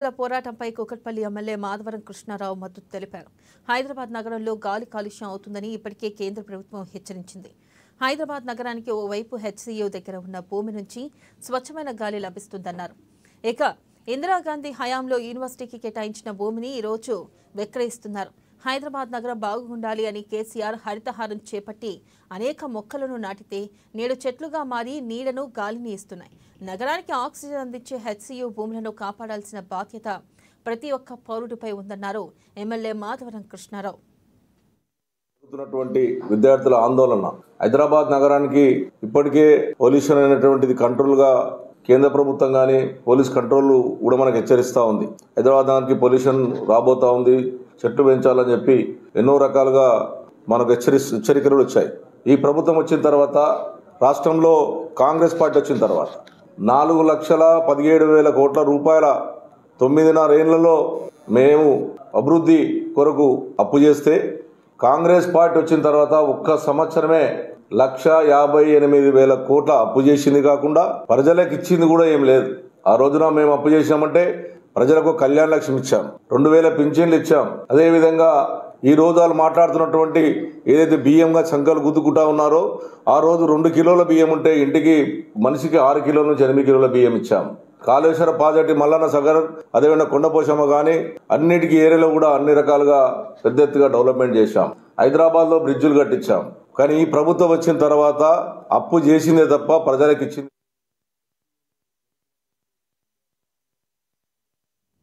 పోరాటంపై Kukatpally MLA Madhavaram Krishnarao మద్దతు తెలిపారు. హైదరాబాద్ నగరంలో గాలి కాలుష్యం అవుతుందని ఇప్పటికే కేంద్ర ప్రభుత్వం హెచ్చరించింది. హైదరాబాద్ నగరానికి ఓవైపు హెచ్సీయూ దగ్గర ఉన్న భూమి నుంచి స్వచ్ఛమైన గాలి లభిస్తుందన్నారు. ఇక ఇందిరాగాంధీ హయాంలో యూనివర్సిటీకి కేటాయించిన భూమిని ఈరోజు విక్రయిస్తున్నారు. హైదరాబాద్ నగరం బాగుండాలి అని కేసీఆర్ హరితహారం చేపట్టి అనేక మొక్కలను నాటితే నేడు చెట్లుగా మారి నీడను గాలిని ఇస్తున్నాయి. నగరానికి ఆక్సిజన్ అందించే హెచ్సీయూ భూములను కాపాడాల్సిన బాధ్యత ప్రతి ఒక్క పౌరుడిపై ఉందన్నారు ఎమ్మెల్యే మాధవరం కృష్ణారావు. విద్యార్థుల ఆందోళన హైదరాబాద్ నగరానికి ఇప్పటికే పొల్యూషన్ అయినటువంటిది కంట్రోల్గా కేంద్ర ప్రభుత్వం కానీ పోలీస్ కంట్రోల్ కూడా మనకు హెచ్చరిస్తూ ఉంది. హైదరాబాద్ నగరానికి పొల్యూషన్ రాబోతా ఉంది, చెట్లు పెంచాలని చెప్పి ఎన్నో రకాలుగా మనకు హెచ్చరికలు వచ్చాయి. ఈ ప్రభుత్వం వచ్చిన తర్వాత, రాష్ట్రంలో కాంగ్రెస్ పార్టీ వచ్చిన తర్వాత 4,17,000 కోట్ల రూపాయల 9.5 ఏళ్లలో మేము అభివృద్ధి కొరకు అప్పు చేస్తే, కాంగ్రెస్ పార్టీ వచ్చిన తర్వాత ఒక్క సంవత్సరమే 1,58,000 కోట్ల అప్పు చేసింది కాకుండా ప్రజలకు ఇచ్చింది కూడా ఏం లేదు. ఆ రోజున మేము అప్పు చేసామంటే ప్రజలకు కళ్యాణ లక్ష్మి ఇచ్చాం, 2,000 పింఛన్లు ఇచ్చాం. అదేవిధంగా ఈ రోజు వాళ్ళు మాట్లాడుతున్నటువంటి ఏదైతే బియ్యంగా సంఖ్యలు గుద్దుకుంటా ఉన్నారో, ఆ రోజు 2 కిలోల బియ్యం ఉంటే ఇంటికి మనిషికి 6 కిలోల నుంచి 8 కిలోల బియ్యం ఇచ్చాం. కాళేశ్వర ప్రాజెక్టు, మల్లన్న సాగర్, అదేవిధంగా కొండపోశమ్మ కానీ అన్నిటికీ ఏరియాలో కూడా అన్ని రకాలుగా పెద్ద ఎత్తుగా డెవలప్మెంట్ చేశాం. హైదరాబాద్లో బ్రిడ్జులు కట్టించాం. కానీ ఈ ప్రభుత్వం వచ్చిన తర్వాత అప్పు చేసిందే తప్ప ప్రజలకు ఇచ్చింది